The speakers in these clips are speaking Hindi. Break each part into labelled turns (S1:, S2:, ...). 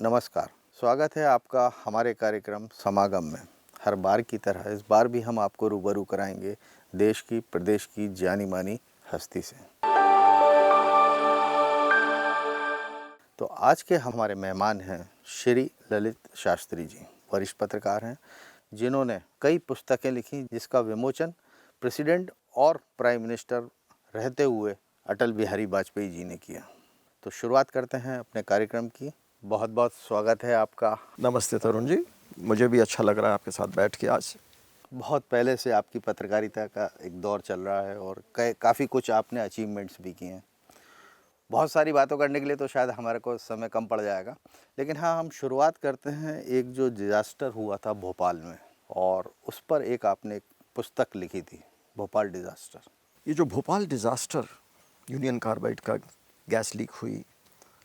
S1: नमस्कार, स्वागत है आपका हमारे कार्यक्रम समागम में। हर बार की तरह इस बार भी हम आपको रूबरू कराएंगे देश की प्रदेश की जानी मानी हस्ती से। तो आज के हमारे मेहमान हैं श्री ललित शास्त्री जी। वरिष्ठ पत्रकार हैं जिन्होंने कई पुस्तकें लिखी जिसका विमोचन प्रेसिडेंट और प्राइम मिनिस्टर रहते हुए अटल बिहारी वाजपेयी जी ने किया। तो शुरुआत करते हैं अपने कार्यक्रम की। बहुत बहुत स्वागत है आपका।
S2: नमस्ते तरुण जी, मुझे भी अच्छा लग रहा है आपके साथ बैठ के आज।
S1: बहुत पहले से आपकी पत्रकारिता का एक दौर चल रहा है और काफ़ी कुछ आपने अचीवमेंट्स भी किए हैं। बहुत सारी बातों करने के लिए तो शायद हमारे को समय कम पड़ जाएगा, लेकिन हाँ, हम शुरुआत करते हैं एक जो डिज़ास्टर हुआ था भोपाल में, और उस पर एक आपने एक पुस्तक लिखी थी, भोपाल डिज़ास्टर।
S2: ये जो भोपाल डिज़ास्टर, यूनियन कार्बाइड का गैस लीक हुई,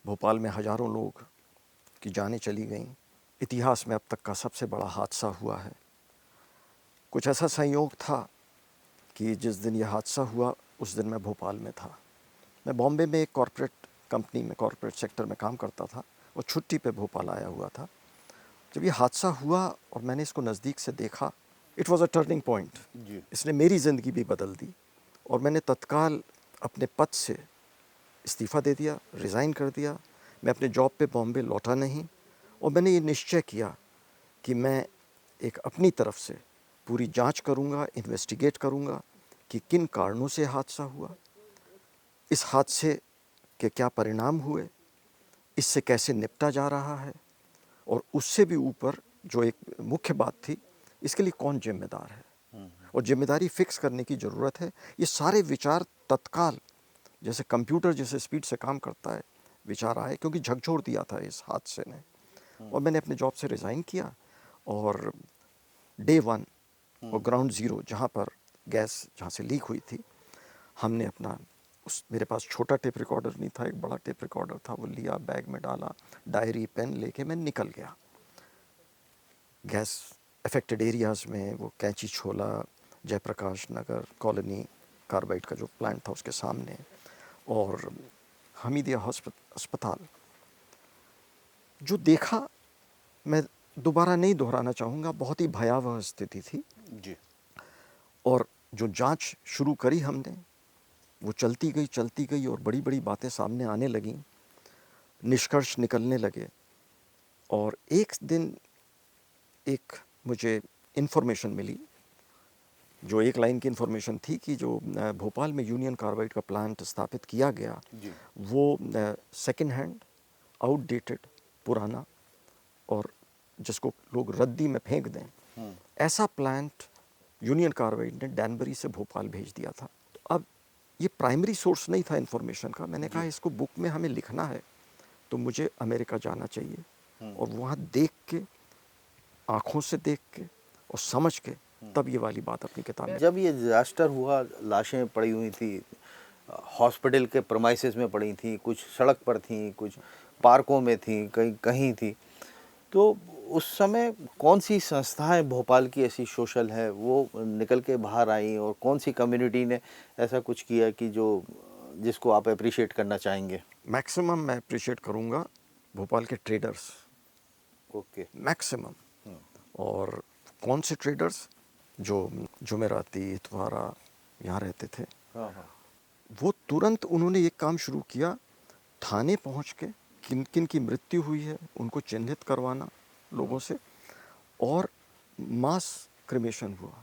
S2: भोपाल में हज़ारों लोग की जानें चली गईं, इतिहास में अब तक का सबसे बड़ा हादसा हुआ है। कुछ ऐसा संयोग था कि जिस दिन यह हादसा हुआ उस दिन मैं भोपाल में था। मैं बॉम्बे में एक कॉरपोरेट कंपनी में, कॉरपोरेट सेक्टर में काम करता था और छुट्टी पे भोपाल आया हुआ था। जब ये हादसा हुआ और मैंने इसको नज़दीक से देखा, it was a turning point. इसने मेरी ज़िंदगी भी बदल दी और मैंने तत्काल अपने पद से इस्तीफ़ा दे दिया, रिज़ाइन कर दिया। मैं अपने जॉब पे बॉम्बे लौटा नहीं और मैंने ये निश्चय किया कि मैं एक अपनी तरफ से पूरी जांच करूंगा, इन्वेस्टिगेट करूंगा कि किन कारणों से हादसा हुआ, इस हादसे के क्या परिणाम हुए, इससे कैसे निपटा जा रहा है, और उससे भी ऊपर जो एक मुख्य बात थी, इसके लिए कौन जिम्मेदार है और जिम्मेदारी फिक्स करने की ज़रूरत है। ये सारे विचार तत्काल, जैसे कंप्यूटर जैसे स्पीड से काम करता है, विचार आए, क्योंकि झकझोर दिया था इस हादसे ने। और मैंने अपने जॉब से रिज़ाइन किया और डे 1 और ग्राउंड ज़ीरो, जहाँ पर गैस जहाँ से लीक हुई थी, हमने अपना मेरे पास छोटा टेप रिकॉर्डर नहीं था, एक बड़ा टेप रिकॉर्डर था, वो लिया, बैग में डाला, डायरी पेन लेके मैं निकल गया गैस अफेक्टेड एरियाज़ में। वो कैंची छोला, जयप्रकाश नगर कॉलोनी, कार्बाइड का जो प्लांट था उसके सामने, और हमीदिया अस्पताल। जो देखा मैं दोबारा नहीं दोहराना चाहूँगा, बहुत ही भयावह स्थिति थी
S1: जी।
S2: और जो जांच शुरू करी हमने, वो चलती गई और बड़ी बड़ी बातें सामने आने लगीं, निष्कर्ष निकलने लगे। और एक दिन एक मुझे इन्फॉर्मेशन मिली, जो एक लाइन की इन्फॉर्मेशन थी कि जो भोपाल में यूनियन कार्बाइड का प्लांट स्थापित किया गया, वो सेकेंड हैंड, आउटडेटेड, पुराना, और जिसको लोग रद्दी में फेंक दें, ऐसा प्लांट यूनियन कार्बाइड ने डैनबरी से भोपाल भेज दिया था। तो अब ये प्राइमरी सोर्स नहीं था इन्फॉर्मेशन का। मैंने कहा इसको बुक में हमें लिखना है तो मुझे अमेरिका जाना चाहिए और वहाँ देख के, आँखों से देख के और समझ के, तब ये वाली बात अपनी किताब में।
S1: जब ये डिज़ास्टर हुआ, लाशें पड़ी हुई थी, हॉस्पिटल के प्रेमाइसेस में पड़ी थी, कुछ सड़क पर थी, कुछ पार्कों में थी, कहीं कहीं थी, तो उस समय कौन सी संस्थाएं भोपाल की ऐसी सोशल है वो निकल के बाहर आई, और कौन सी कम्युनिटी ने ऐसा कुछ किया कि जिसको आप अप्रिशिएट करना चाहेंगे?
S2: मैक्सिमम मैं अप्रिशिएट करूँगा भोपाल के ट्रेडर्स,
S1: ओके।
S2: मैक्सिमम। और कौन से ट्रेडर्स? जो जुमेराती, इतवारा यहाँ रहते थे।
S1: हाँ हाँ।
S2: वो तुरंत उन्होंने एक काम शुरू किया, थाने पहुँच के किन किन की मृत्यु हुई है उनको चिन्हित करवाना लोगों से, और मास क्रिमेशन हुआ,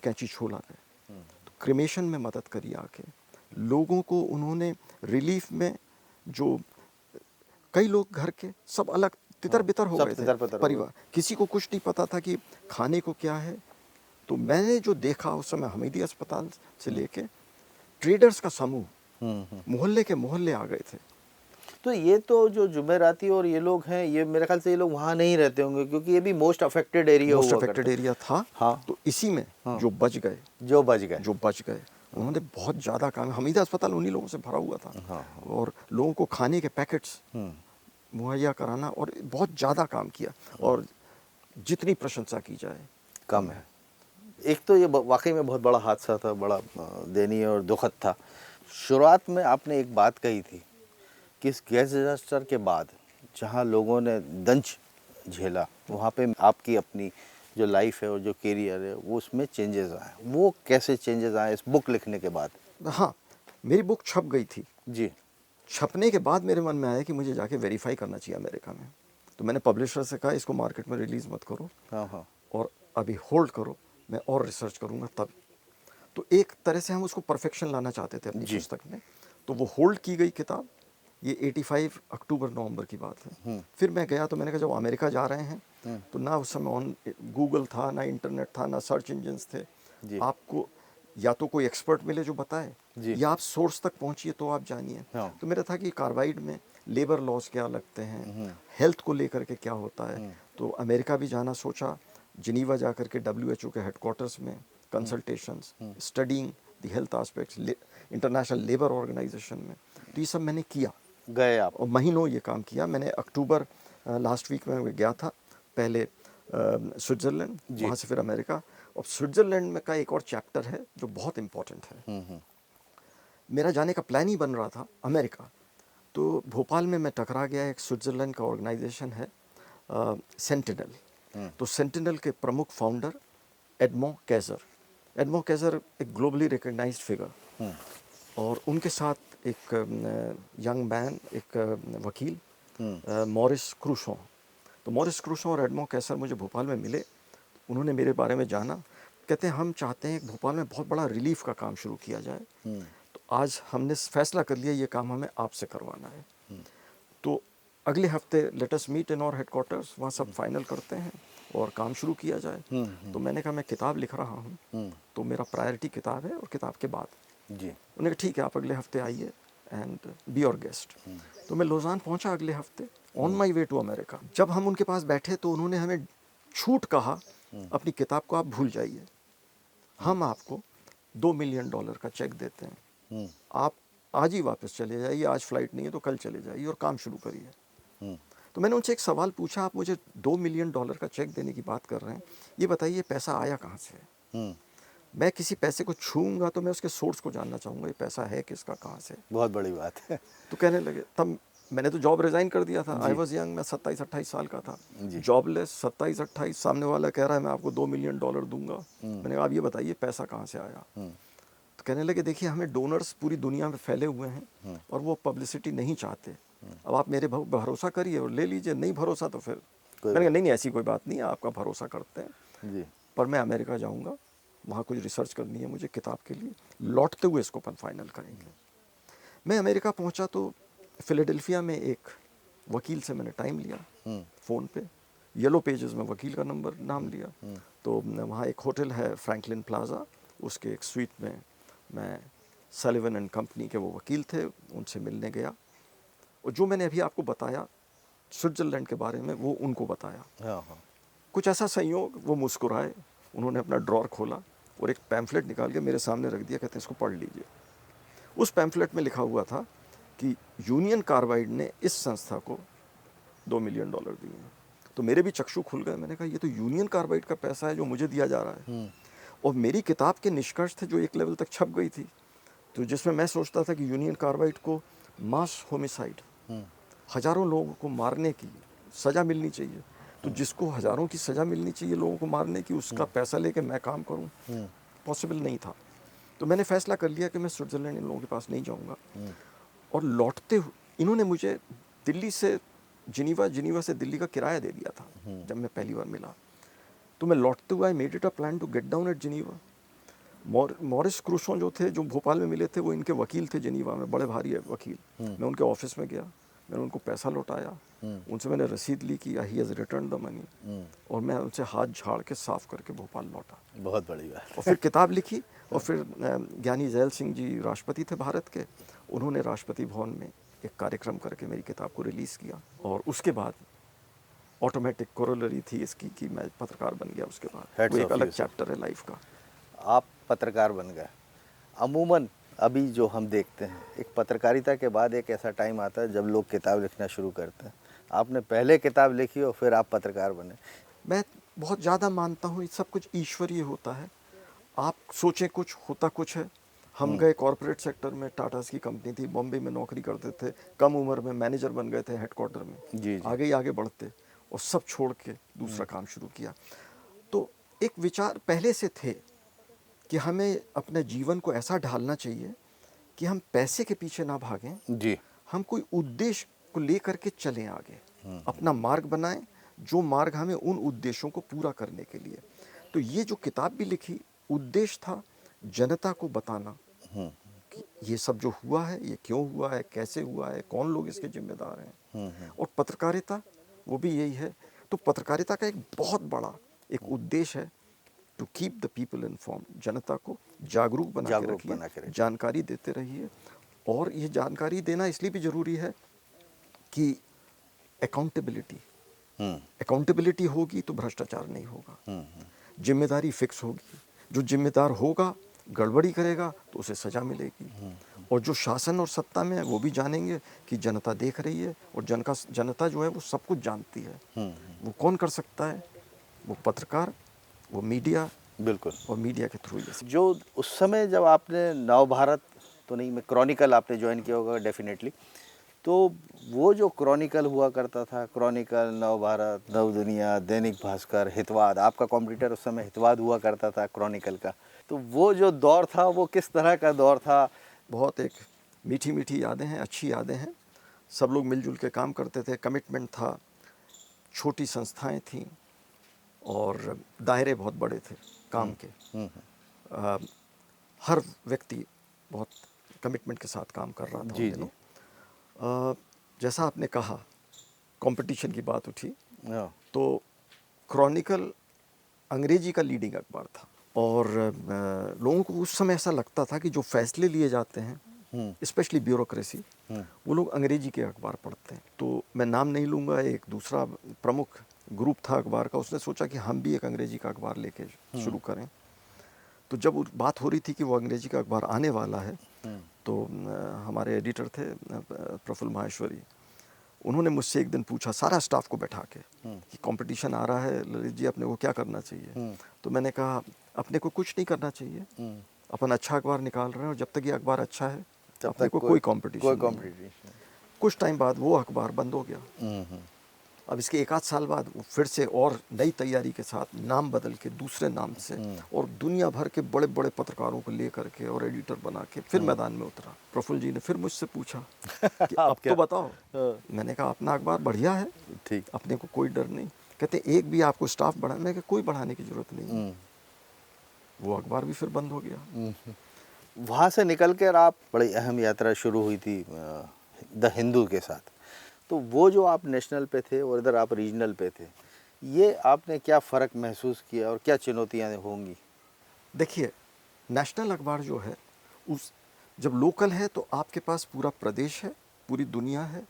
S2: कैंची छोला गए, तो क्रिमेशन में मदद करी आके लोगों को। उन्होंने रिलीफ में, जो कई लोग घर के सब अलग तितर बितर हो गए थे, परिवार, किसी को कुछ नहीं पता था कि खाने को क्या है। तो मैंने जो देखा उस समय, हमीदिया अस्पताल से लेके ट्रेडर्स का समूह मोहल्ले के मोहल्ले आ गए थे।
S1: तो ये तो जो जुमेराती और ये लोग हैं, ये मेरे ख्याल से ये लोग वहाँ नहीं रहते होंगे, क्योंकि ये भी मोस्ट अफेक्टेड एरिया हुआ करता।
S2: मोस्ट अफेक्टेड एरिया था।
S1: हाँ।
S2: तो इसी में जो बच गए उन्होंने बहुत ज़्यादा काम, हमीदिया अस्पताल उन्हीं लोगों से भरा हुआ था।
S1: हाँ।
S2: और लोगों को खाने के पैकेट्स मुहैया कराना, और बहुत ज़्यादा काम किया, और जितनी प्रशंसा की जाए कम है।
S1: एक तो ये वाकई में बहुत बड़ा हादसा था, बड़ा दयनीय और दुखद था। शुरुआत में आपने एक बात कही थी कि इस गैस डिजास्टर के बाद जहाँ लोगों ने दंश झेला, वहाँ पे आपकी अपनी जो लाइफ है और जो करियर है वो उसमें चेंजेस आए, वो कैसे चेंजेस आए इस बुक लिखने के बाद?
S2: हाँ, मेरी बुक छप गई थी।
S1: जी।
S2: छपने के बाद मेरे मन में आया कि मुझे जाके वेरीफाई करना चाहिए अमेरिका में। तो मैंने पब्लिशर से कहा इसको मार्केट में रिलीज़ मत करो
S1: हाँ हाँ।
S2: और अभी होल्ड करो, मैं और रिसर्च करूँगा तब। तो एक तरह से हम उसको परफेक्शन लाना चाहते थे अपनी
S1: जी।
S2: पुस्तक में, तो वो होल्ड की गई किताब। ये 85 अक्टूबर नवंबर की बात है। फिर मैं गया तो मैंने कहा जब अमेरिका जा रहे हैं तो ना उस समय ऑन गूगल था, ना इंटरनेट था, ना सर्च इंजन्स थे।
S1: जी।
S2: आपको या तो कोई एक्सपर्ट मिले जो बताए,
S1: जी।
S2: या आप सोर्स तक पहुंचिए तो आप जानिए।
S1: हाँ।
S2: तो मेरा था कि कार्बाइड में लेबर लॉज क्या लगते हैं, हेल्थ को लेकर के क्या होता है। तो अमेरिका भी जाना सोचा, जिनीवा जा कर के WHO के हेडक्वार्टर्स में consultations, studying the health aspects, international labour organisation में। तो ये सब मैंने किया
S1: गए आप?
S2: और महीनों ये काम किया मैंने। अक्टूबर लास्ट वीक में गया था, पहले स्विट्ज़रलैंड,
S1: जी।
S2: वहाँ से फिर अमेरिका। और स्विट्ज़रलैंड में का एक और चैप्टर है जो बहुत इम्पोर्टेंट है। मेरा जाने का प्लान ही बन रहा था अमेरिका, तो भोपाल में मैं टकरा गया। एक स्विट्ज़रलैंड का ऑर्गेनाइजेशन है सेंटिनल। तो सेंटिनल के प्रमुख फाउंडर एडमो कैज़र। एडमो कैज़र एक ग्लोबली रिकग्नाइज्ड फिगर, और उनके साथ एक यंग मैन, एक वकील मॉरिस क्रूसो। तो मॉरिस क्रूसो और एडमो कैसर मुझे भोपाल में मिले। उन्होंने मेरे बारे में जाना, कहते हैं हम चाहते हैं कि भोपाल में बहुत बड़ा रिलीफ का काम शुरू किया जाए। तो आज हमने फैसला कर लिया ये काम हमें आपसे करवाना है। तो अगले हफ्ते लेट अस मीट इन और हेडक्वार्टर्स, वहाँ सब फाइनल करते हैं और काम शुरू किया जाए। तो मैंने कहा मैं किताब लिख रहा हूँ, तो मेरा प्रायोरिटी किताब है और किताब के बाद।
S1: जी।
S2: उन्होंने कहा ठीक है आप अगले हफ्ते आइए एंड बी और गेस्ट। तो मैं लोजान पहुंचा अगले हफ्ते, on my way to America. जब हम उनके पास बैठे तो उन्होंने हमें छूट कहा, अपनी किताब को आप भूल जाइए, हम आपको $2 मिलियन का चेक देते हैं, आप आज ही वापस चले जाइए, आज फ्लाइट नहीं है तो कल चले जाइए और काम शुरू करिए। तो मैंने उनसे एक सवाल पूछा, आप मुझे $2 मिलियन का चेक देने की बात कर रहे हैं, ये बताइए पैसा आया कहाँ से? मैं किसी पैसे को छूऊंगा तो मैं उसके सोर्स को जानना चाहूँगा, ये पैसा है किसका, कहाँ से।
S1: बहुत बड़ी बात है।
S2: तो कहने लगे, तब मैंने तो जॉब रिज़ाइन कर दिया था। आई वॉज यंग, मैं 27-28 साल का था, जॉबलेस, 27-28। सामने वाला कह रहा है मैं आपको $2 मिलियन दूंगा। मैंने कहा आप ये बताइए पैसा कहाँ से आया। तो कहने लगे देखिए हमें डोनर्स पूरी दुनिया में फैले हुए हैं और वो पब्लिसिटी नहीं चाहते, अब आप मेरे भरोसा करिए और ले लीजिए, नहीं भरोसा तो फिर। मैंने कहा नहीं ऐसी कोई बात नहीं है, आपका भरोसा करते हैं
S1: जी।
S2: पर मैं अमेरिका जाऊंगा, वहाँ कुछ रिसर्च करनी है मुझे किताब के लिए, लौटते हुए इसको अपन फाइनल करेंगे। मैं अमेरिका पहुँचा तो फिलाडेल्फिया में एक वकील से मैंने टाइम लिया फ़ोन पे, येलो पेजेस में वकील का नंबर नाम लिया। तो वहाँ एक होटल है फ्रैंकलिन प्लाजा, उसके एक स्वीट में मैं सलिवन एंड कंपनी के वो वकील थे, उनसे मिलने गया। और जो मैंने अभी आपको बताया स्विट्ज़रलैंड के बारे में वो उनको बताया।
S1: हाँ।
S2: कुछ ऐसा संयोग, वो मुस्कुराए, उन्होंने अपना ड्रॉर खोला और एक पैम्फलेट निकाल के मेरे सामने रख दिया, कहते हैं इसको पढ़ लीजिए। उस पैम्फलेट में लिखा हुआ था कि यूनियन कार्बाइड ने इस संस्था को $2 मिलियन दिए हैं। तो मेरे भी चक्षु खुल गए, मैंने कहा ये तो यूनियन कार्बाइड का पैसा है जो मुझे दिया जा रहा है। और मेरी किताब के निष्कर्ष थे जो एक लेवल तक छप गई थी, तो जिसमें मैं सोचता था कि यूनियन कार्बाइड को मास होमिसाइड, हजारों लोगों को मारने की सज़ा मिलनी चाहिए, तो जिसको हजारों की सज़ा मिलनी चाहिए लोगों को मारने की, उसका पैसा लेके मैं काम करूं, पॉसिबल नहीं था। तो मैंने फैसला कर लिया कि मैं स्विट्ज़रलैंड इन लोगों के पास नहीं जाऊंगा। और लौटते हुए इन्होंने मुझे दिल्ली से जिनीवा से दिल्ली का किराया दे दिया था जब मैं पहली बार मिला। तो मैं लौटते हुए I made it a plan to get down at Geneva. Maurice Crusoe जो थे, जो भोपाल में मिले थे, वो इनके वकील थे जिनीवा में, बड़े भारी वकील। मैं उनके ऑफिस में गया, मैंने उनको पैसा लौटाया, उनसे मैंने रसीद ली कि he has return the money, और मैं उनसे हाथ झाड़ के साफ करके भोपाल लौटा।
S1: बहुत बड़ी बात।
S2: और फिर किताब लिखी, और फिर ज्ञानी जैल सिंह जी राष्ट्रपति थे भारत के, उन्होंने राष्ट्रपति भवन में एक कार्यक्रम करके मेरी किताब को रिलीज़ किया। और उसके बाद ऑटोमेटिक कोरोलरी थी इसकी कि मैं पत्रकार बन गया। उसके बाद वो एक अलग चैप्टर है लाइफ का।
S1: आप पत्रकार बन गए। अमूमन अभी जो हम देखते हैं, एक पत्रकारिता के बाद एक ऐसा टाइम आता है जब लोग किताब लिखना शुरू करते हैं। आपने पहले किताब लिखी और फिर आप पत्रकार बने।
S2: मैं बहुत ज़्यादा मानता हूँ सब कुछ ईश्वरीय होता है। आप सोचें कुछ, होता कुछ है, हम गए कॉरपोरेट सेक्टर में, टाटास की कंपनी थी, बॉम्बे में नौकरी करते थे, कम उम्र में मैनेजर बन गए थे हेडक्वार्टर में।
S1: जी जी।
S2: आगे ही आगे बढ़ते और सब छोड़ के दूसरा काम शुरू किया। तो एक विचार पहले से थे कि हमें अपने जीवन को ऐसा ढालना चाहिए कि हम पैसे के पीछे ना भागें,
S1: जी।
S2: हम कोई उद्देश्य को लेकर के चलें आगे, अपना मार्ग बनाएं, जो मार्ग हमें उन उद्देश्यों को पूरा करने के लिए। तो ये जो किताब भी लिखी, उद्देश्य था जनता को बताना कि ये सब जो हुआ है ये क्यों हुआ है, कैसे हुआ है, कौन लोग इसके जिम्मेदार हैं। और पत्रकारिता वो भी यही है। तो पत्रकारिता का एक बहुत बड़ा एक उद्देश्य है to keep the people inform, जनता को जागरूक बना के
S1: जागरूक बना के
S2: रखिए,
S1: रखिए।
S2: जानकारी देते रहिए। और ये जानकारी देना इसलिए भी ज़रूरी है कि अकाउंटेबिलिटी, अकाउंटेबिलिटी होगी तो भ्रष्टाचार नहीं होगा, जिम्मेदारी फिक्स होगी। जो जिम्मेदार होगा, गड़बड़ी करेगा तो उसे सज़ा मिलेगी। और जो शासन और सत्ता में है वो भी जानेंगे कि जनता देख रही है, और जनता जो है वो सब कुछ जानती है। वो कौन कर सकता है? वो पत्रकार, वो मीडिया,
S1: बिल्कुल।
S2: और मीडिया के थ्रू ये सब।
S1: जो उस समय जब आपने नवभारत तो नहीं, मैं क्रॉनिकल आपने ज्वाइन किया होगा डेफिनेटली, तो वो जो क्रॉनिकल हुआ करता था, क्रॉनिकल, नवभारत, नवदुनिया, दैनिक भास्कर, हितवाद, आपका कॉम्पिटिटर उस समय हितवाद हुआ करता था क्रॉनिकल का, तो वो जो दौर था वो किस तरह का दौर था?
S2: बहुत एक मीठी मीठी यादें हैं, अच्छी यादें हैं। सब लोग मिलजुल के काम करते थे, कमिटमेंट था, छोटी संस्थाएं थीं और दायरे बहुत बड़े थे काम के। हर व्यक्ति बहुत कमिटमेंट के साथ काम कर रहा था
S1: जी
S2: उन
S1: जी।
S2: दिनों। जैसा आपने कहा, कंपटीशन की बात उठी,
S1: हाँ।
S2: तो क्रॉनिकल अंग्रेजी का लीडिंग अखबार था। और लोगों को उस समय ऐसा लगता था कि जो फैसले लिए जाते हैं, स्पेशली ब्यूरोक्रेसी, वो लोग अंग्रेजी के अखबार पढ़ते हैं। तो मैं नाम नहीं लूँगा, एक दूसरा प्रमुख ग्रुप था अखबार का, उसने सोचा कि हम भी एक अंग्रेजी का अखबार लेके शुरू करें। तो जब बात हो रही थी कि वो अंग्रेजी का अखबार आने वाला है, तो हमारे एडिटर थे प्रफुल्ल माहेश्वरी, उन्होंने मुझसे एक दिन पूछा, सारा स्टाफ को बैठा के, कि कंपटीशन आ रहा है ललित जी, अपने को क्या करना चाहिए? तो मैंने कहा, अपने को कुछ नहीं करना चाहिए, अपन अच्छा अखबार निकाल रहे हैं, और जब तक ये अखबार अच्छा है अपने को कोई कंपटीशन नहीं है। कुछ टाइम बाद वो अखबार बंद हो गया। अब इसके एक आध साल बाद वो फिर से और नई तैयारी के साथ नाम बदल के दूसरे नाम से, और दुनिया भर के बड़े बड़े पत्रकारों को लेकर के और एडिटर बना के फिर मैदान में उतरा। प्रफुल्ल जी ने फिर मुझसे पूछा कि अब तो बताओ। मैंने कहा, अपना अखबार बढ़िया है,
S1: ठीक,
S2: अपने को कोई डर नहीं। कहते, एक भी आपको स्टाफ बढ़ा? मैं कोई बढ़ाने की जरूरत नहीं। वो अखबार भी फिर बंद हो गया।
S1: वहाँ से निकल कर आप बड़ी अहम यात्रा शुरू हुई थी द हिंदू के साथ। तो वो जो आप नेशनल पे थे और इधर आप रीजनल पे थे, ये आपने क्या फ़र्क महसूस किया और क्या चुनौतियाँ होंगी?
S2: देखिए, नेशनल अखबार जो है, उस जब लोकल है तो आपके पास पूरा प्रदेश है, पूरी दुनिया है,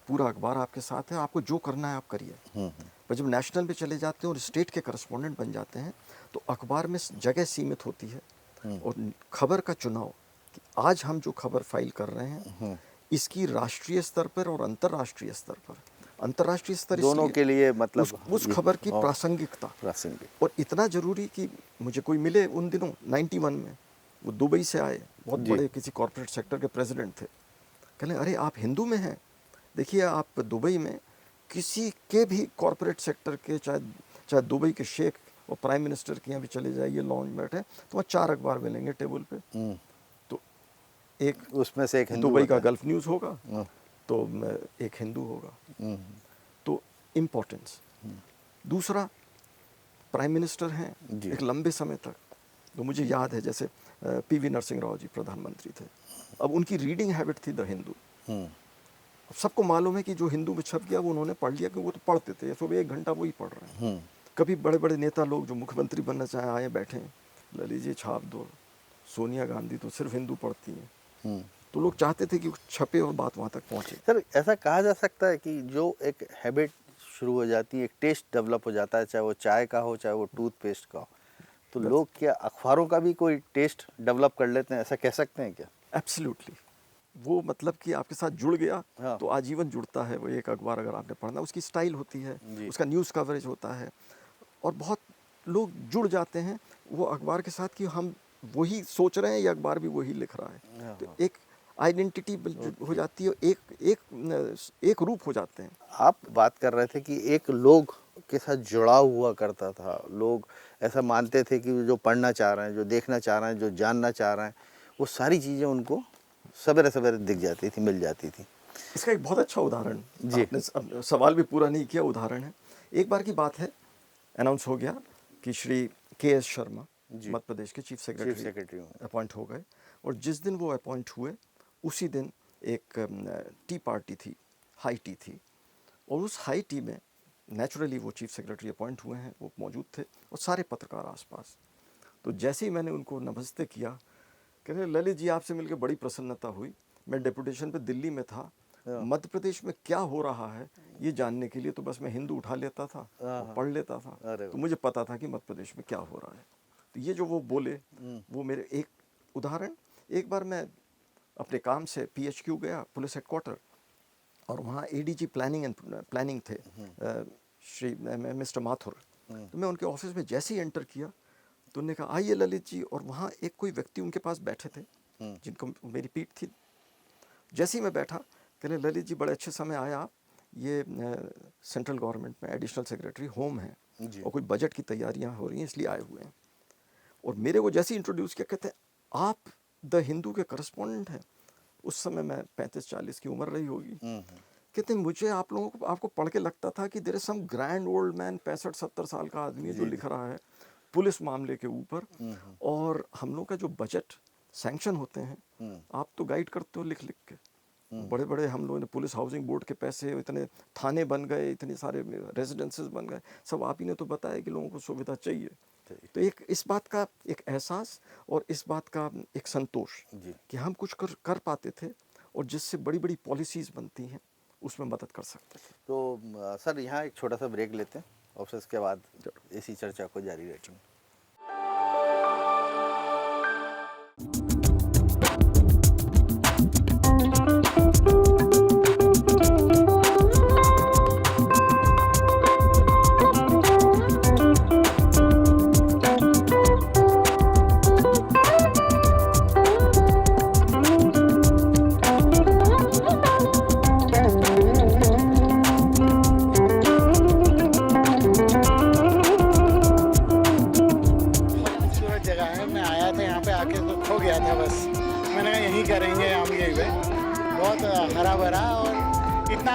S2: पूरा अखबार आपके साथ है, आपको जो करना है आप करिए। पर जब नेशनल पे चले जाते हैं और स्टेट के करस्पॉन्डेंट बन जाते हैं, तो अखबार में जगह सीमित होती है, और खबर का चुनाव, कि आज हम जो खबर फाइल कर रहे हैं, इसकी राष्ट्रीय स्तर पर और अंतर्राष्ट्रीय स्तर पर, अंतर्राष्ट्रीय स्तर
S1: दोनों के लिए मतलब
S2: उस खबर की प्रासंगिकता,
S1: प्रासंगिक।
S2: और इतना ज़रूरी कि मुझे कोई मिले उन दिनों 91 में, वो दुबई से आए, बहुत बड़े किसी कॉर्पोरेट सेक्टर के प्रेसिडेंट थे। कहले, अरे आप हिंदू में हैं? देखिए, आप दुबई में किसी के भी कॉर्पोरेट सेक्टर के, चाहे दुबई के शेख और प्राइम मिनिस्टर के यहाँ भी चले जाइए, लॉन्च बैठे, तो वहाँ 4 अखबार मिलेंगे टेबल पे। तो एक
S1: उसमें से एक हिंदू
S2: दुबई का
S1: होता है।
S2: गल्फ न्यूज़ होगा, तो एक हिंदू होगा। तो इम्पोर्टेंस। दूसरा, प्राइम मिनिस्टर हैं एक लंबे समय तक, तो मुझे याद है जैसे पीवी नरसिंह राव जी प्रधानमंत्री थे, अब उनकी रीडिंग हैबिट थी द हिंदू। अब सबको मालूम है कि जो हिंदू में छप गया वो उन्होंने पढ़ लिया, कि वो तो पढ़ते थे, सुबह 1 घंटा वो ही पढ़ रहे हैं। कभी बड़े बड़े नेता लोग जो मुख्यमंत्री बनना चाहे आए बैठे, ललित जी छाप दो, सोनिया गांधी तो सिर्फ हिंदू पढ़ती हैं। तो लोग चाहते थे कि छपे और बात वहाँ तक पहुँचे।
S1: सर, ऐसा कहा जा सकता है कि जो एक हैबिट शुरू हो जाती है, एक टेस्ट डेवलप हो जाता है, चाहे वो चाय का हो, चाहे वो टूथपेस्ट का हो, तो लोग क्या अखबारों का भी कोई टेस्ट डेवलप कर लेते हैं, ऐसा कह सकते हैं क्या?
S2: एब्सोल्युटली। वो मतलब कि आपके साथ जुड़ गया,
S1: हाँ।
S2: तो आजीवन जुड़ता है वो एक अखबार। अगर आपने पढ़ना, उसकी स्टाइल होती है,
S1: जी।
S2: उसका न्यूज़ कवरेज होता है, और बहुत लोग जुड़ जाते हैं वो अखबार के साथ कि हम वही सोच रहे हैं या अखबार भी वही लिख रहा है। तो एक आइडेंटिटी हो जाती है, एक रूप हो जाते हैं।
S1: आप बात कर रहे थे कि एक लोग के साथ जुड़ाव हुआ करता था, लोग ऐसा मानते थे कि जो पढ़ना चाह रहे हैं, जो देखना चाह रहे हैं, जो जानना चाह रहे हैं, वो सारी चीज़ें उनको सवेरे सवेरे दिख जाती थी, मिल जाती थी।
S2: इसका एक बहुत अच्छा उदाहरण,
S1: जी।
S2: आपने सवाल भी पूरा नहीं किया, उदाहरण है। एक बार की बात है, अनाउंस हो गया कि श्री के.एस. शर्मा मध्य प्रदेश के चीफ सेक्रेटरी अपॉइंट हो गए, और जिस दिन वो अपॉइंट हुए उसी दिन एक टी पार्टी थी, हाई टी थी, और उस हाई टी में नेचुरली वो चीफ सेक्रेटरी अपॉइंट हुए हैं, वो मौजूद थे और सारे पत्रकार आसपास। तो जैसे ही मैंने उनको नमस्ते किया, कह रहे ललित जी आपसे मिलकर बड़ी प्रसन्नता हुई, मैं डेपुटेशन पे दिल्ली में था, मध्य प्रदेश में क्या हो रहा है ये जानने के लिए तो बस मैं हिंदू उठा लेता था और पढ़ लेता था, तो मुझे पता था कि मध्य प्रदेश में क्या हो रहा है। तो ये जो वो बोले वो मेरे एक उदाहरण। एक बार मैं अपने काम से PHQ गया, पुलिस हेडक्वार्टर, और वहाँ ADG प्लानिंग थे श्री मिस्टर माथुर। तो मैं उनके ऑफिस में जैसे ही एंटर किया तो उन्होंने कहा आइए ललित जी, और वहाँ एक कोई व्यक्ति उनके पास बैठे थे जिनको मेरी पीठ थी। जैसे ही मैं बैठा, कह रहे ललित जी बड़े अच्छे समय आए आप, ये सेंट्रल गवर्नमेंट में एडिशनल सेक्रेटरी होम हैं और कोई बजट की तैयारियां हो रही हैं इसलिए आए हुए हैं। और मेरे को जैसे ही इंट्रोड्यूस किया, कहते हैं आप द हिंदू के करस्पॉन्डेंट हैं। उस समय मैं 35-40 की उम्र रही होगी। कहते हैं मुझे आप लोगों को, आपको पढ़ के लगता था कि there is some grand old man, 65-70 साल का आदमी जो लिख रहा है पुलिस मामले के ऊपर, और हम लोग का जो बजट सैंक्शन होते हैं आप तो गाइड करते हो लिख लिख के। बड़े बड़े हम लोगों ने पुलिस हाउसिंग बोर्ड के पैसे, इतने थाने बन गए, इतने सारे रेजिडेंसेस बन गए, सब आप ही ने तो बताया कि लोगों को सुविधा चाहिए। तो एक इस बात का एक एहसास और इस बात का एक संतोष कि हम कुछ कर पाते थे और जिससे बड़ी बड़ी पॉलिसीज़ बनती हैं उसमें मदद कर सकते थे।
S1: तो सर यहाँ एक छोटा सा ब्रेक लेते हैं और फिर उसके बाद इसी चर्चा को जारी रखेंगे।
S3: हरा भरा और इतना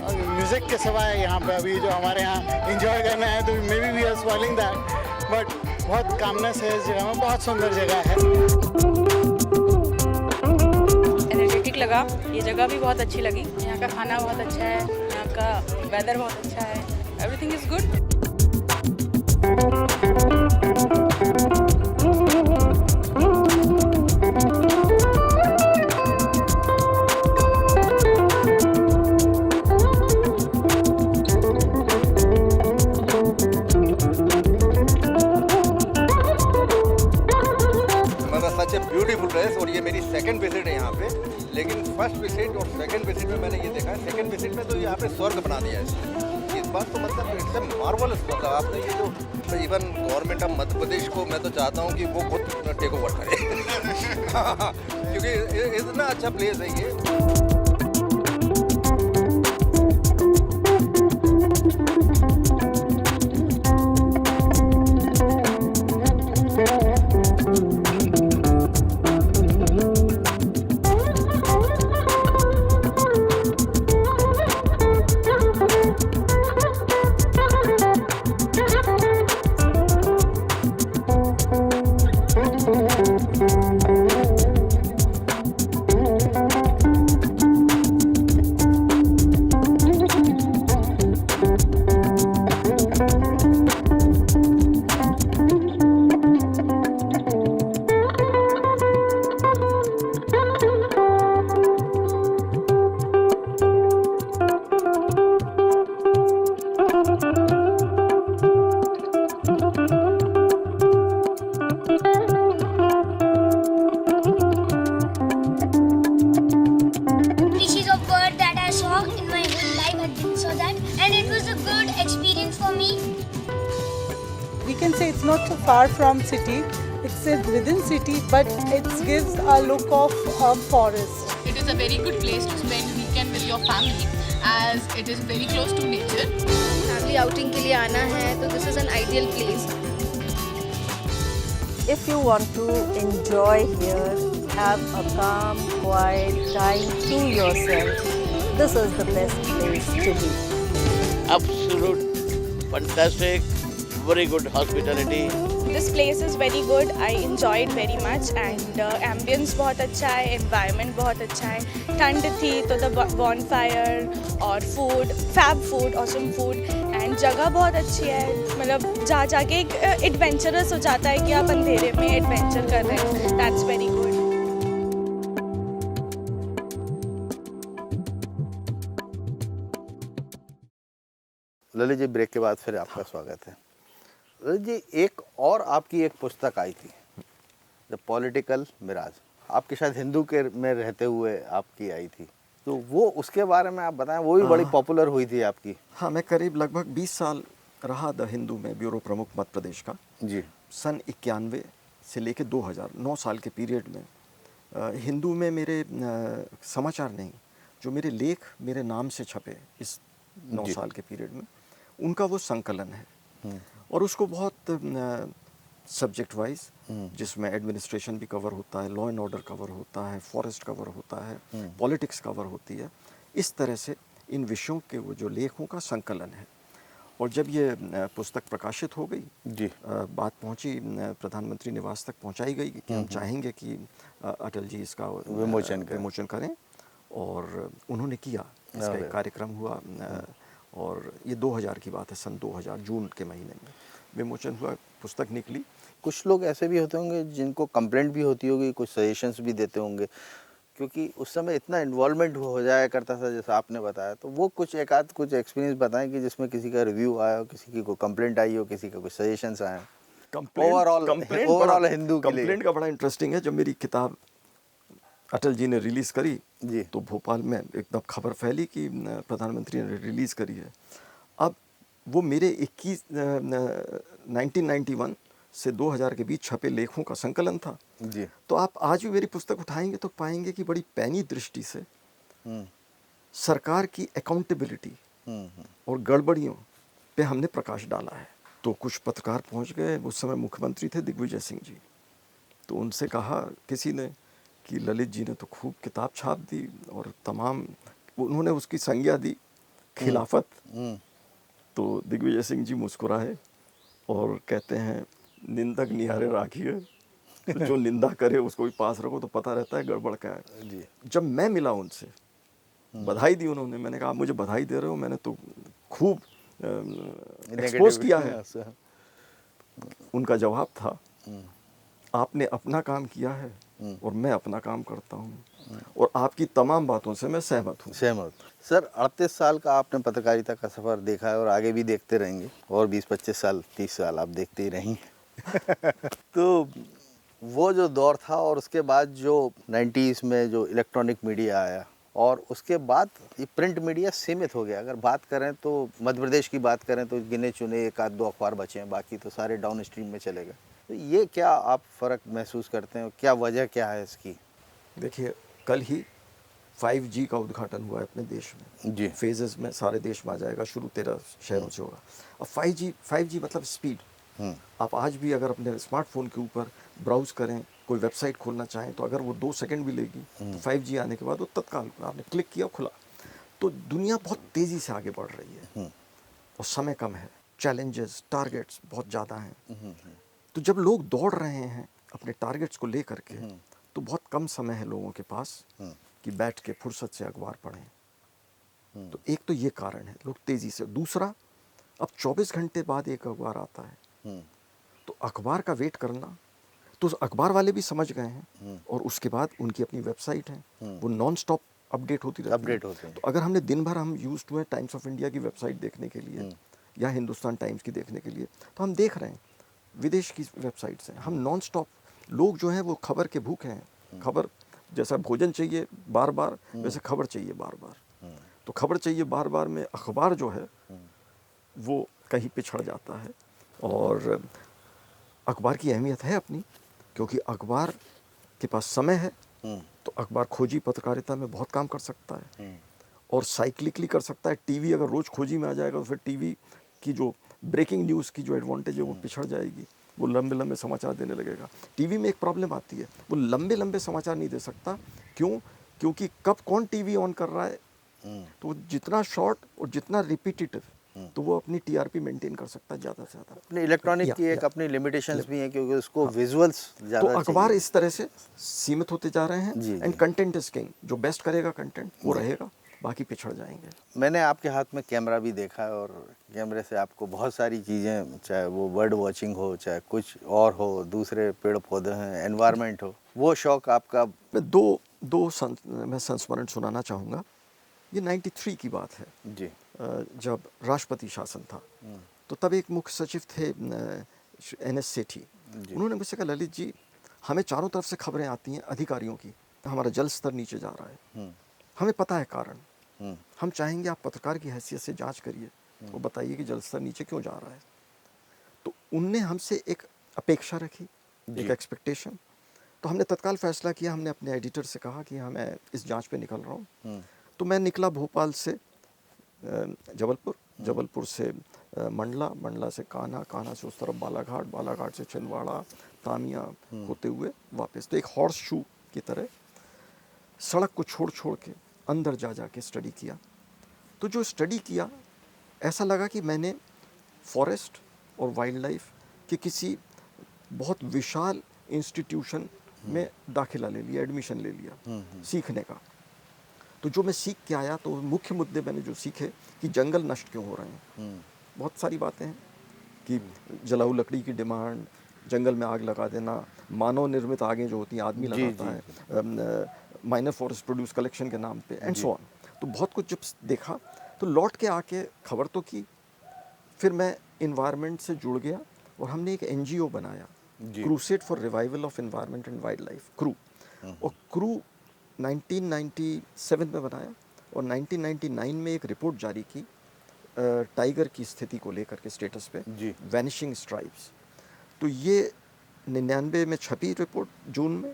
S3: म्यूज़िक के सिवाय यहाँ पे अभी जो हमारे यहाँ एंजॉय करना है, तो maybe we are spoiling that, but बहुत कामनेस है इस जगह में, बहुत सुंदर जगह है।
S4: एनर्जेटिक लगा, ये जगह भी बहुत अच्छी लगी, यहाँ का खाना बहुत अच्छा है, यहाँ का वेदर बहुत अच्छा है, everything is good.
S5: Beautiful place, और ये मेरी सेकंड विजिट है यहाँ पे। लेकिन फर्स्ट विजिट और सेकंड विजिट में मैंने ये देखा है, सेकंड विजिट में तो यहाँ पे स्वर्ग बना दिया है। इस बात तो मतलब इट्स ए मार्वलस, मतलब आपने ये जो even government of Madhya Pradesh को मैं तो चाहता हूँ कि वो खुद टेक ओवर करे क्योंकि इतना अच्छा प्लेस है ये।
S6: We can say it's not so far from city. It's massive within city, but it gives a look of a forest.
S7: It is a very good place to spend weekend with your family as it is very close to nature.
S8: Family outing के लिए आना है तो this is an ideal place.
S9: If you want to enjoy here, have a calm, quiet time to yourself, this is the best place to be.
S10: Absolute fantastic, very good hospitality.
S4: This place is very good. I enjoyed very much and ambience बहुत अच्छा है, environment बहुत अच्छा है. ठंड थी तो the bonfire और food, fab food, awesome food and जगह बहुत अच्छी है. मतलब जा जाके एक adventurous हो जाता है कि आप अंधेरे में adventure कर रहे हैं. That's very good.
S1: Lalit ji, break के बाद फिर आपका स्वागत है. ललित जी, एक और आपकी एक पुस्तक आई थी, द पॉलिटिकल मिराज. आपके शायद हिंदू के में रहते हुए आपकी आई थी, तो वो उसके बारे में आप बताएं. वो भी बड़ी पॉपुलर हुई थी आपकी.
S2: हाँ, मैं करीब लगभग 20 साल रहा द हिंदू में ब्यूरो प्रमुख मध्य प्रदेश का.
S1: जी.
S2: सन 91 से लेके 2000 9 साल के पीरियड में हिंदू में मेरे समाचार नहीं, जो मेरे लेख मेरे नाम से छपे इस 9 साल के पीरियड में, उनका वो संकलन है. और उसको बहुत सब्जेक्ट वाइज, जिसमें एडमिनिस्ट्रेशन भी कवर होता है, लॉ एंड ऑर्डर कवर होता है, फॉरेस्ट कवर होता है, पॉलिटिक्स कवर होती है. इस तरह से इन विषयों के वो जो लेखों का संकलन है. और जब ये पुस्तक प्रकाशित हो गई
S1: जी,
S2: बात पहुंची प्रधानमंत्री निवास तक पहुंचाई गई कि हम चाहेंगे कि अटल जी इसका विमोचन करें. और उन्होंने किया. इसका एक कार्यक्रम हुआ और ये 2000 की बात है. सन 2000 जून के महीने में विमोचन हुआ, पुस्तक निकली.
S1: कुछ लोग ऐसे भी होते होंगे जिनको कंप्लेंट भी होती होगी, कुछ सजेशंस भी देते होंगे, क्योंकि उस समय इतना इन्वॉल्वमेंट हो जाया करता था जैसा आपने बताया. तो वो कुछ एक आध कुछ एक्सपीरियंस बताएं कि जिसमें किसी का रिव्यू आया हो, किसी की कोई कंप्लेंट आई हो, किसी का कुछ सजेशंस आए हो. ओवरऑल हिंदू के लिए
S2: कंप्लेंट का बड़ा इंटरेस्टिंग है. जब मेरी किताब अटल जी ने रिलीज़ करी
S1: जी,
S2: तो भोपाल में एकदम खबर फैली कि प्रधानमंत्री ने रिलीज़ करी है. अब वो मेरे 1991 से 2000 के बीच छपे लेखों का संकलन था
S1: जी.
S2: तो आप आज भी मेरी पुस्तक उठाएंगे तो पाएंगे कि बड़ी पैनी दृष्टि से सरकार की अकाउंटेबिलिटी और गड़बड़ियों पे हमने प्रकाश डाला है. तो कुछ पत्रकार पहुंच गए, उस समय मुख्यमंत्री थे दिग्विजय सिंह जी. तो उनसे कहा किसी ने कि ललित जी ने तो खूब किताब छाप दी और तमाम उन्होंने उसकी संज्ञा दी खिलाफत. तो दिग्विजय सिंह जी मुस्कुराए और कहते हैं, निंदक निहारे राखिए, जो निंदा करे उसको भी पास रखो तो पता रहता है गड़बड़ क्या है.
S1: जी.
S2: जब मैं मिला उनसे, बधाई दी उन्होंने. मैंने कहा आप मुझे बधाई दे रहे हो, मैंने तो खूब एक्सपोज किया है. उनका जवाब था, आपने अपना काम किया है और मैं अपना काम करता हूँ और आपकी तमाम बातों से मैं सहमत हूँ.
S1: सर, 38 साल का आपने पत्रकारिता का सफ़र देखा है और आगे भी देखते रहेंगे, और 20-25 साल 30 साल आप देखते ही रहेंगे. तो वो जो दौर था और उसके बाद जो 90s में जो इलेक्ट्रॉनिक मीडिया आया और उसके बाद ये प्रिंट मीडिया सीमित हो गया. अगर बात करें तो मध्य प्रदेश की बात करें तो गिने चुने 1-2 अखबार बचे हैं, बाकी तो सारे डाउन स्ट्रीम में चले गए. तो ये क्या आप फ़र्क महसूस करते हैं, क्या वजह क्या है इसकी?
S2: देखिए, कल ही 5G का उद्घाटन हुआ है अपने देश में
S1: जी.
S2: फेजेस में सारे देश में आ जाएगा, शुरू 13 शहरों से होगा. अब 5G मतलब स्पीड. आप आज भी अगर अपने स्मार्टफोन के ऊपर ब्राउज करें, कोई वेबसाइट खोलना चाहें तो अगर वो 2 सेकंड भी लेगी तो 5G आने के बाद वो तत्काल आपने क्लिक किया, खुला. तो दुनिया बहुत तेज़ी से आगे बढ़ रही है और समय कम है. चैलेंजेस, टारगेट्स बहुत ज़्यादा हैं. तो जब लोग दौड़ रहे हैं अपने टारगेट्स को लेकर के, तो बहुत कम समय है लोगों के पास कि बैठ के फुर्सत से अखबार पढ़ें. तो एक तो ये कारण है, लोग तेज़ी से. दूसरा, अब 24 घंटे बाद एक अखबार आता है, तो अखबार का वेट करना, तो अखबार वाले भी समझ गए हैं. और उसके बाद उनकी अपनी वेबसाइट है, वो नॉन स्टॉप अपडेट होती रहती है. तो अगर हमने दिन भर हम यूज्ड हुए टाइम्स ऑफ इंडिया की वेबसाइट देखने के लिए या हिंदुस्तान टाइम्स की देखने के लिए, तो हम देख रहे हैं विदेश की वेबसाइट्स हैं. हम नॉन स्टॉप, लोग जो हैं वो खबर के भूखे हैं. खबर जैसा भोजन चाहिए बार बार, वैसे खबर चाहिए बार बार. तो खबर चाहिए बार बार में अखबार जो है वो कहीं पिछड़ जाता है. और अखबार की अहमियत है अपनी, क्योंकि अखबार के पास समय है तो अखबार खोजी पत्रकारिता में बहुत काम कर सकता है और साइक्लिकली कर सकता है। टीवी अगर रोज़ खोजी में आ जाएगा तो फिर टीवी की जो ब्रेकिंग न्यूज़ की जो एडवांटेज है वो पिछड़ जाएगी, वो लंबे लंबे समाचार देने लगेगा। टीवी में एक प्रॉब्लम आती है, वो लंबे लंबे समाचार नहीं दे सकता। क्यों? क्योंकि कब कौन टीवी ऑन कर रहा है, तो जितना शॉर्ट और जितना रिपीटेटिव तो वो अपनी टीआरपी मेंटेन कर सकता है ज़्यादा से ज़्यादा।
S1: अपने इलेक्ट्रॉनिक की एक अपनी लिमिटेशंस भी हैं क्योंकि उसको विजुअल्स ज़्यादा
S2: तो अखबार इस तरह से सीमित होते जा रहे हैं। एंड कंटेंट इज किंग, जो बेस्ट करेगा कंटेंट वो रहेगा, बाकी पिछड़ जाएंगे।
S1: मैंने आपके हाथ में कैमरा भी देखा है और कैमरे से आपको बहुत सारी चीज़ें, चाहे वो बर्ड वॉचिंग हो, चाहे कुछ और हो, दूसरे पेड़ पौधे हैं, एनवायरनमेंट हो, वो शौक़ आपका।
S2: मैं मैं संस्मरण सुनाना चाहूँगा। ये 93 की बात है
S1: जी,
S2: जब राष्ट्रपति शासन था तो तब एक मुख्य सचिव थे NS सेठी। उन्होंने मुझसे कहा, ललित जी हमें चारों तरफ से खबरें आती हैं अधिकारियों की, हमारा जल स्तर नीचे जा रहा है, हमें पता है कारण, हम चाहेंगे आप पत्रकार की हैसियत से जांच करिए और बताइए कि जल स्तर नीचे क्यों जा रहा है। तो उनने हमसे एक अपेक्षा रखी, एक एक्सपेक्टेशन। तो हमने तत्काल फैसला किया, हमने अपने एडिटर से कहा कि हाँ मैं इस जांच पे निकल रहा हूँ। तो मैं निकला भोपाल से जबलपुर, जबलपुर से मंडला, मंडला से कान्हा, कान्हा से उस तरफ बालाघाट, बालाघाट से छिंदवाड़ा, तामिया होते हुए वापस। तो एक हॉर्स शू की तरह सड़क को छोड़ छोड़ के अंदर जा जा के स्टडी किया। तो जो स्टडी किया ऐसा लगा कि मैंने फॉरेस्ट और वाइल्ड लाइफ के किसी बहुत विशाल इंस्टीट्यूशन में दाखिला ले लिया, एडमिशन ले लिया सीखने का। तो जो मैं सीख के आया तो मुख्य मुद्दे मैंने जो सीखे कि जंगल नष्ट क्यों हो रहे हैं। बहुत सारी बातें हैं कि जलाऊ लकड़ी की डिमांड, जंगल में आग लगा देना, मानव निर्मित आगें जो होती हैं आदमी लगाता है, माइनर फॉरेस्ट प्रोड्यूस कलेक्शन के नाम पे एंड सो ऑन। तो बहुत कुछ जब देखा तो लौट के आके खबर तो की, फिर मैं इन्वायरमेंट से जुड़ गया और हमने एक NGO बनाया, crusade for revival of environment and wild life, crew. और क्रू 1997 में बनाया और 1999 में एक रिपोर्ट जारी की टाइगर की स्थिति को लेकर के स्टेटस पे, वैनिशिंग स्ट्राइप्स। तो ये 99 में छपी रिपोर्ट जून में,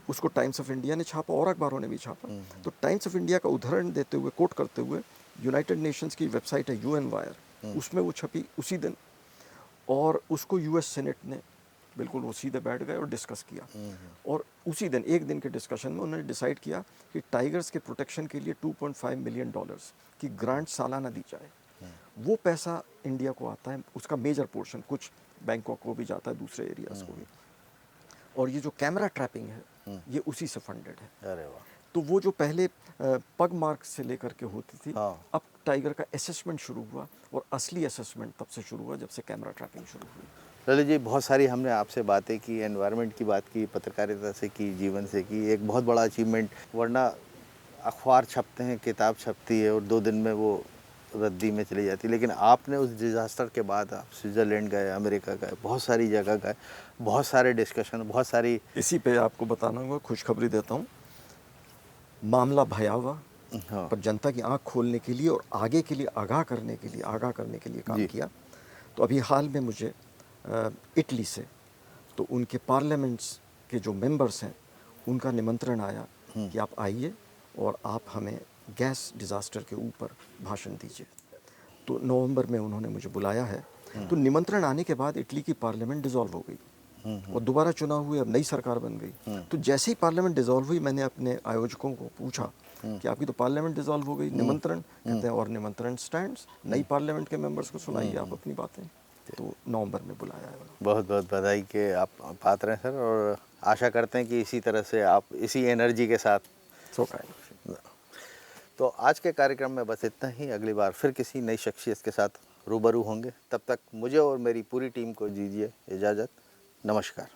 S2: उसको टाइम्स ऑफ इंडिया ने छापा और अखबारों ने भी छापा। तो टाइम्स ऑफ इंडिया का उदाहरण देते हुए, कोट करते हुए, यूनाइटेड नेशंस की वेबसाइट है UN वायर, उसमें वो छपी उसी दिन। और उसको US सेनेट ने बिल्कुल वो सीधे बैठ गए और डिस्कस किया। और उसी दिन, एक दिन के डिस्कशन में उन्होंने डिसाइड किया कि टाइगर्स के प्रोटेक्शन के लिए $2.5 मिलियन की ग्रांट सालाना दी जाए। वो पैसा इंडिया को आता है, उसका मेजर पोर्शन कुछ बैंकों को भी जाता है, दूसरे एरियाज को भी। और ये जो कैमरा ट्रैपिंग है ये उसी से फंडेड है।
S1: अरे वाह।
S2: तो वो जो पहले पग मार्क से लेकर के होती थी, अब टाइगर का असेसमेंट शुरू हुआ और असली असेसमेंट तब से शुरू हुआ जब से कैमरा ट्रैपिंग शुरू हुई।
S1: ललित जी, बहुत सारी हमने आपसे बातें की, एनवायरनमेंट की बात की, पत्रकारिता से की, जीवन से की, एक बहुत बड़ा अचीवमेंट। वरना अखबार छपते हैं, किताब छपती है और 2 दिन में वो रद्दी में चली जाती है, लेकिन आपने उस डिज़ास्टर के बाद आप स्विट्ज़रलैंड गए, अमेरिका गए, बहुत सारी जगह गए, बहुत सारे डिस्कशन, बहुत सारी।
S2: इसी पे आपको बताना होगा, खुशखबरी देता हूँ, मामला भयावह, पर जनता की आंख खोलने के लिए और आगे के लिए आगाह करने के लिए काम किया। तो अभी हाल में मुझे इटली से, तो उनके पार्लियामेंट्स के जो मेंबर्स हैं उनका निमंत्रण आया कि आप आइए और आप हमें गैस डिज़ास्टर के ऊपर भाषण दीजिए। तो नवंबर में उन्होंने मुझे बुलाया है। तो निमंत्रण आने के बाद इटली की पार्लियामेंट डिसॉल्व हो गई और दोबारा चुनाव हुए, अब नई सरकार बन गई। तो जैसे ही पार्लियामेंट डिसॉल्व हुई, मैंने अपने आयोजकों को पूछा कि आपकी तो पार्लियामेंट डिसॉल्व हो गई, निमंत्रण, कहते हैं और निमंत्रण स्टैंड्स, नई पार्लियामेंट के मेंबर्स को सुनाइए आप अपनी बातें। तो नवंबर में बुलाया है।
S1: बहुत बहुत बधाई कि आप पात्र हैं सर, और आशा करते हैं कि इसी तरह से आप इसी एनर्जी के साथ। तो आज के कार्यक्रम में बस इतना ही। अगली बार फिर किसी नई शख्सियत के साथ रूबरू होंगे। तब तक मुझे और मेरी पूरी टीम को दीजिए इजाज़त। नमस्कार।